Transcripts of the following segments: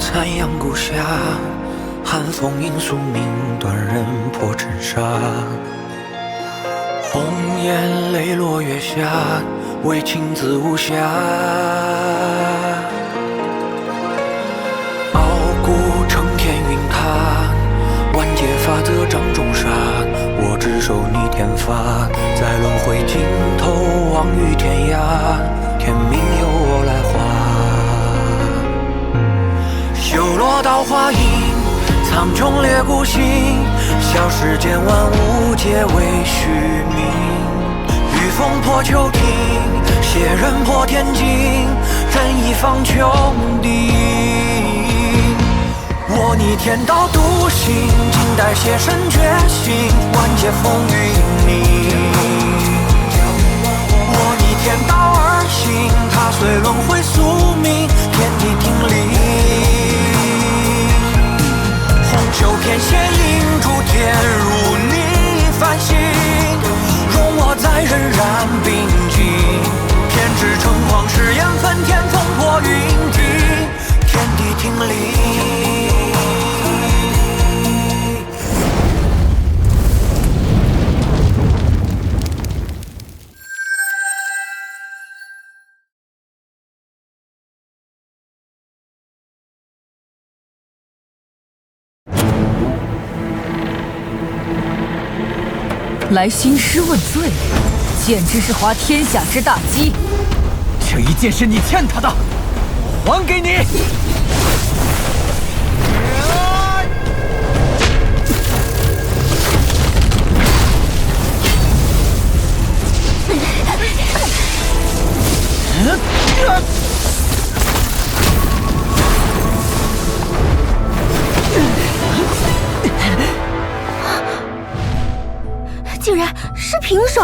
残阳谷下，寒风迎宿命，断人破尘沙。红颜泪落月下，为情自无暇。傲骨成天云塔，万劫法则掌中杀。我只手逆天法，在轮回尽头望于天涯，天命由我来画。修罗道花影，苍穹裂骨心，笑世间万物皆为虚名。御风破秋庭，血刃破天境，正义方穹顶。我逆天道独行，静待邪神觉醒，万劫风云逆。我逆天道而行，踏碎轮回宿命，天地听令。红袖偏显映诸天，如你繁星，容我在荏苒并进。偏执成狂，誓言纷天，风破云际，天地听令。来兴师问罪，简直是滑天下之大稽。这一剑是你欠他的，我还给你。竟然是平手！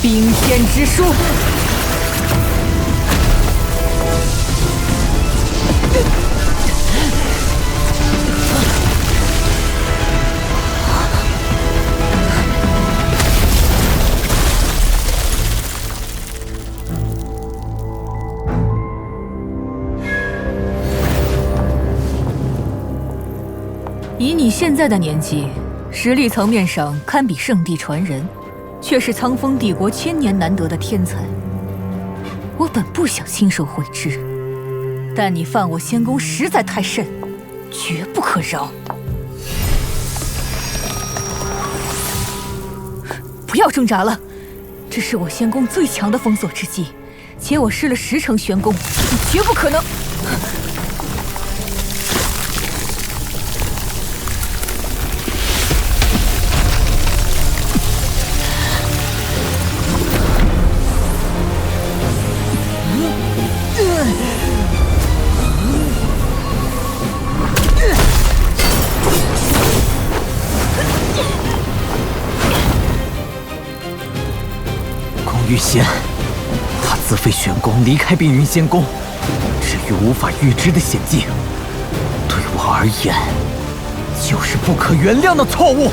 冰天之书，以你现在的年纪，实力层面上堪比圣地传人。却是苍风帝国千年难得的天才，我本不想亲手毁之，但你犯我仙宫实在太甚，绝不可饶。不要挣扎了，这是我仙宫最强的封锁之技，且我施了10成玄功，你绝不可能。玉仙，他自废玄功，离开碧云仙宫，至于无法预知的险境，对我而言，就是不可原谅的错误。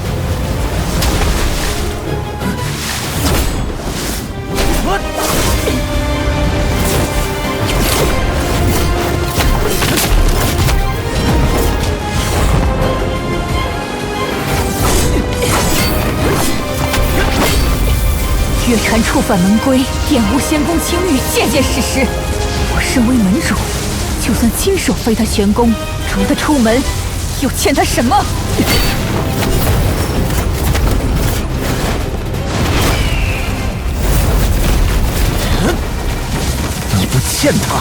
传触犯门规，玷污仙宫清誉，件件事实。我身为门主，就算亲手废他玄宫，逐他出门，又欠他什么？你不欠他，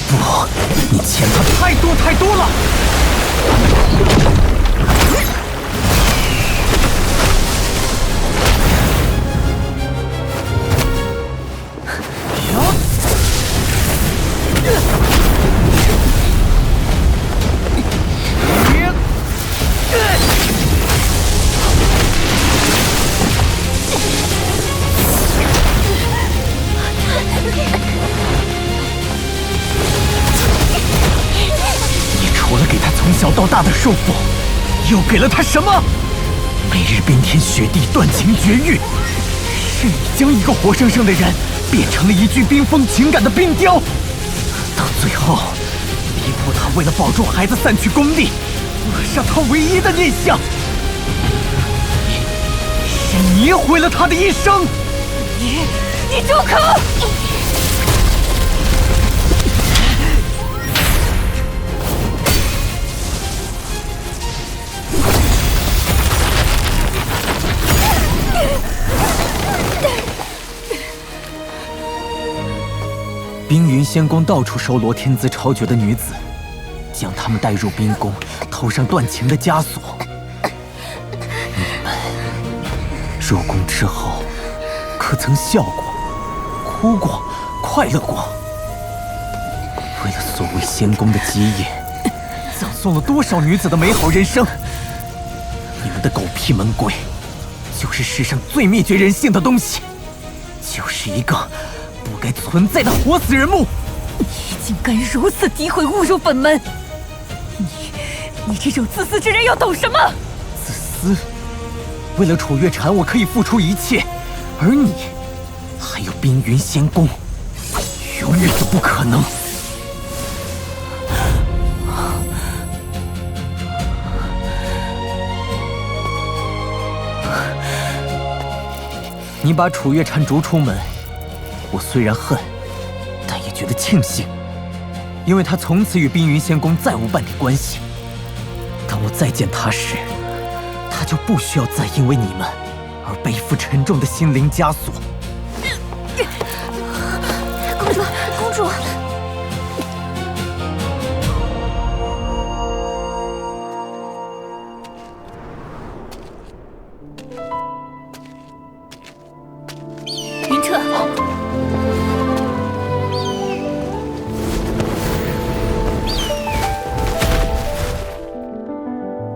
不，你欠他太多太多了。从小到大的束缚，又给了他什么？每日冰天雪地，断情绝育，是你将一个活生生的人变成了一具冰封情感的冰雕，到最后逼迫他为了保住孩子散去功力，扼杀他唯一的念想。是你毁了他的一生。你住口！冰云仙宫到处收罗天资超绝的女子，将她们带入冰宫，头上断情的枷锁。你们入宫之后，可曾笑过、哭过、快乐过？为了所谓仙宫的基业，葬送了多少女子的美好人生？你们的狗屁门规，就是世上最灭绝人性的东西，就是一个不该存在的活死人墓！你竟敢如此诋毁侮辱本门！你这种自私之人又懂什么？自私？为了楚月禅，我可以付出一切，而你，还有冰云仙宫，永远都不可能。你把楚月禅逐出门，我虽然恨，但也觉得庆幸，因为他从此与冰云仙宫再无半点关系。当我再见他时，他就不需要再因为你们而背负沉重的心灵枷锁。公主，公主！云彻，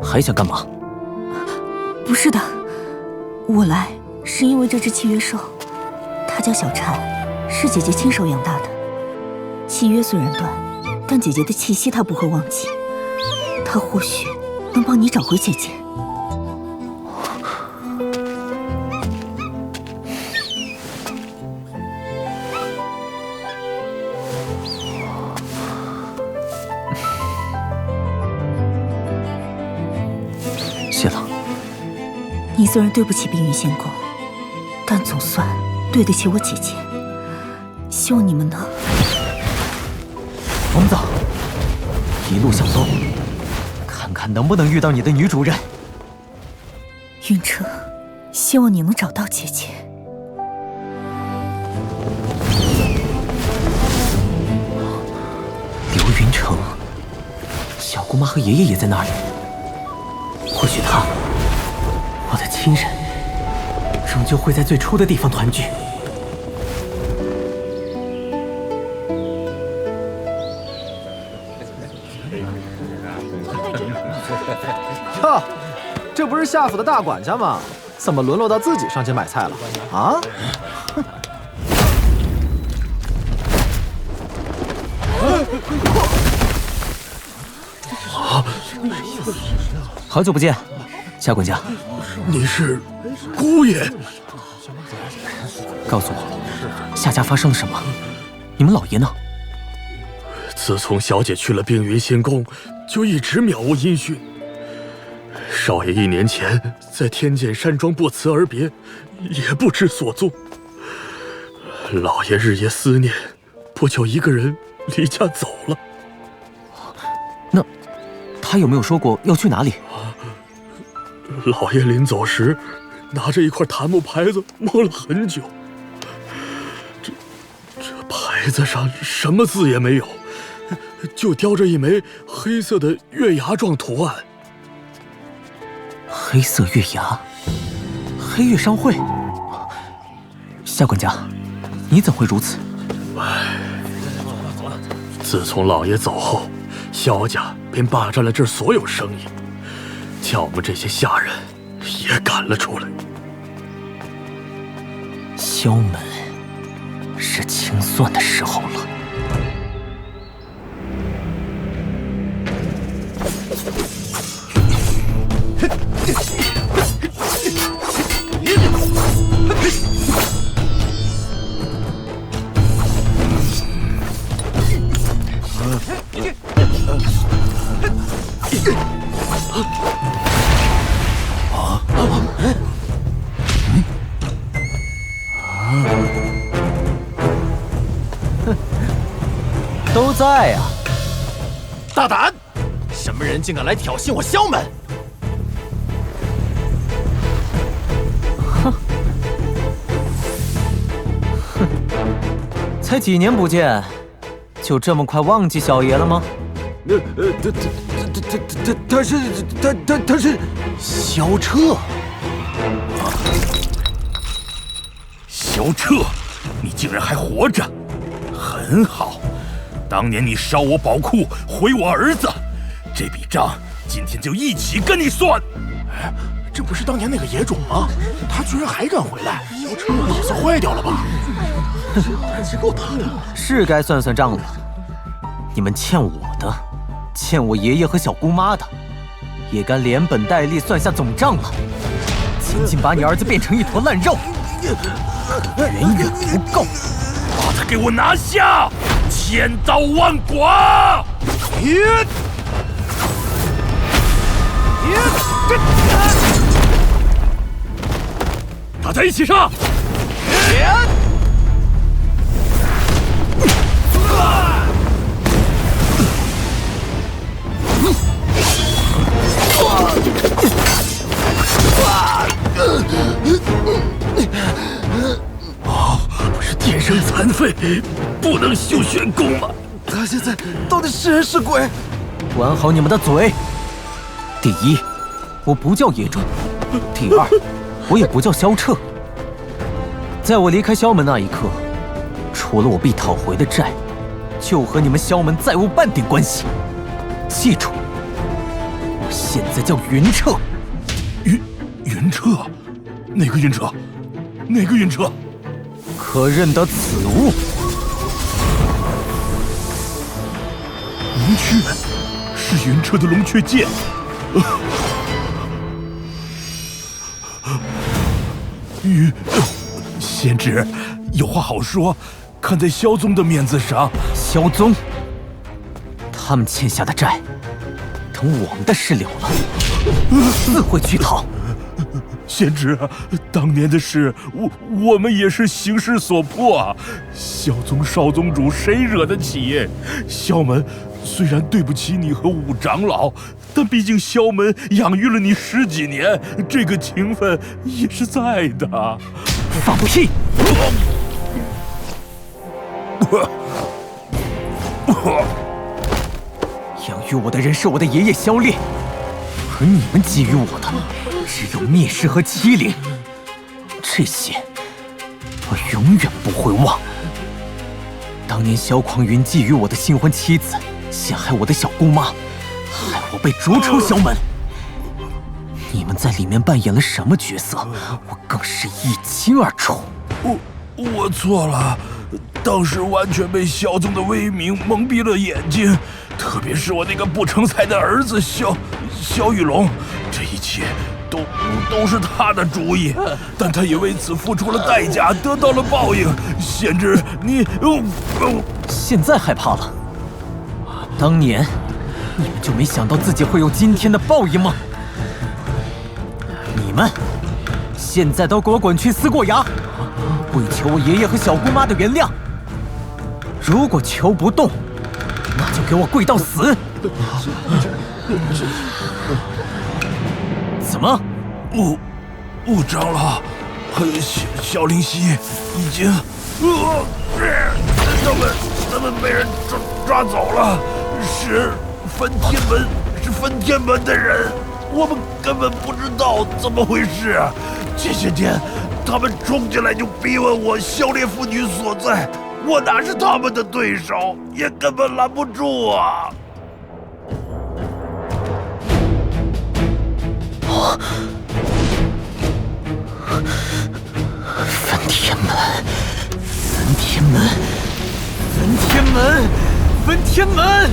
还想干嘛？不是的，我来是因为这只契约兽，它叫小蝉，是姐姐亲手养大的。契约虽然断，但姐姐的气息她不会忘记，她或许能帮你找回姐姐。谢了。你虽然对不起冰云仙宫，但总算对得起我姐姐。希望你们能……疯子，一路向东，看看能不能遇到你的女主人。云彻，希望你能找到姐姐。刘云城，小姑妈和爷爷也在那里。或许他，我的亲人，终究会在最初的地方团聚。哟，这不是夏府的大管家吗？怎么沦落到自己上街买菜了？啊？好久不见，夏管家。你是姑爷？告诉我，夏家发生了什么？你们老爷呢？自从小姐去了冰云仙宫，就一直渺无音讯。少爷1年前在天剑山庄不辞而别，也不知所踪。老爷日夜思念，不就一个人离家走了。那他有没有说过要去哪里？老爷临走时，拿着一块檀木牌子摸了很久。这牌子上什么字也没有，就雕着一枚黑色的月牙状图案。黑色月牙，黑月商会。夏管家，你怎会如此？自从老爷走后，萧家便霸占了这儿所有生意，将我们这些下人也赶了出来。萧门是清算的时候了。都在啊！大胆！什么人竟敢来挑衅我萧门？才几年不见，就这么快忘记小爷了吗？他是萧彻。萧彻，你竟然还活着，很好。当年你烧我宝库，毁我儿子，这笔账今天就一起跟你算。这不是当年那个野种吗？他居然还敢回来，脑子坏掉了吧？够大的，是该算算账了。你们欠我的，欠我爷爷和小姑妈的，也该连本带利算下总账了。仅仅把你儿子变成一坨烂肉，远远不够。把他给我拿下！千刀万剐！大家一起上！不是天生残废，不能修玄功吗？他现在到底是人是鬼？管好你们的嘴！第一，我不叫野种；第二，我也不叫萧彻。在我离开萧门那一刻，除了我必讨回的债，就和你们萧门再无半点关系。记住，我现在叫云彻。云彻？哪个云彻？哪个云彻？可认得此物？龙雀，是云彻的龙雀剑。贤侄，有话好说，看在萧宗的面子上。萧宗，他们欠下的债，等我们的事了了，自会去讨。贤侄，当年的事，我们也是形势所迫啊。萧宗少宗主谁惹得起？萧门虽然对不起你和五长老，但毕竟萧门养育了你10几年，这个情分也是在的。放屁！养育我的人是我的爷爷萧烈，而你们给予我的只有蔑视和欺凌，这些我永远不会忘。当年萧狂云觊觎我的新婚妻子，陷害我的小姑妈，害我被逐出萧门。你们在里面扮演了什么角色，我更是一清二楚。我错了，当时完全被萧宗的威名蒙蔽了眼睛，特别是我那个不成才的儿子萧玉龙，这一切都是他的主意，但他也为此付出了代价，得到了报应。贤侄，你现在害怕了？当年你们就没想到自己会有今天的报应吗？你们现在都给我滚去思过崖！跪求我爷爷和小姑妈的原谅。如果求不动，那就给我跪到死！怎么？吴长老和小灵犀已经，他们被人抓走了，是分天门的人，我们根本不知道怎么回事。这些天，他们冲进来就逼问我萧烈父女所在，我哪是他们的对手，也根本拦不住啊！分天门，分天门，分天门，分天门，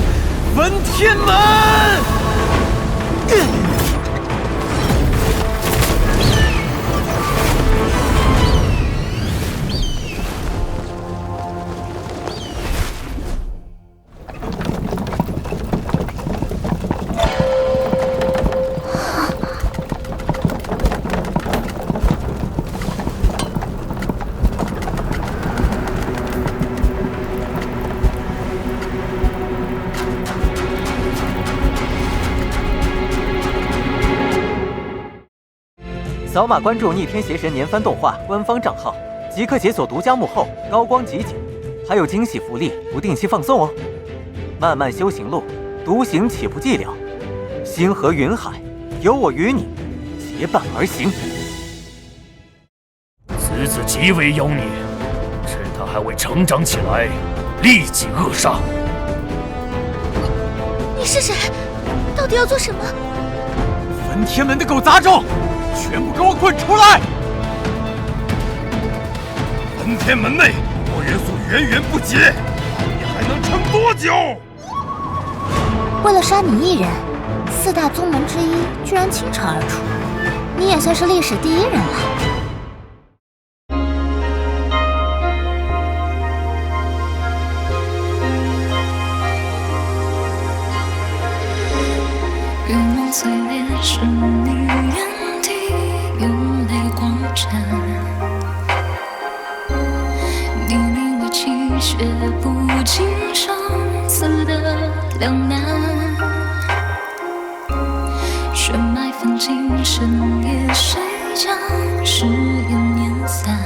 分天门！扫码关注逆天邪神年番动画官方账号，即刻解锁独家幕后、高光集锦，还有惊喜福利不定期放送哦。漫漫修行路，独行岂不寂寥？星河云海，有我与你结伴而行。此子极为妖孽，趁他还未成长起来，立即扼杀。你是谁？到底要做什么？分天门的狗杂种！全部给我滚出来！分天门内魔元素源源不绝，你还能撑多久？为了杀你一人，4大宗门之一居然倾巢而出，你也算是历史第一人了。月梦碎裂是你眼底有泪光闪，你以为泣血不尽生死的两难，血脉分尽深夜，谁将誓言碾散？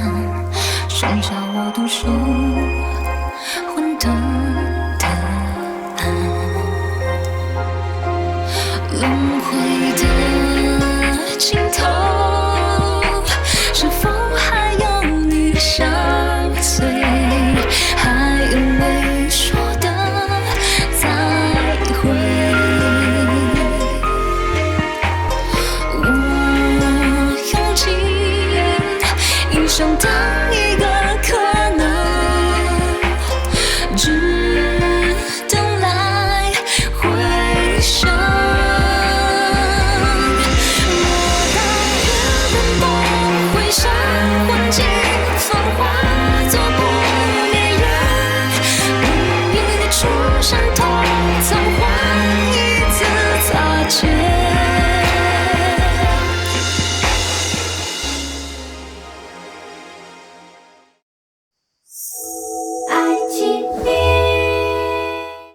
剩下我独守混沌。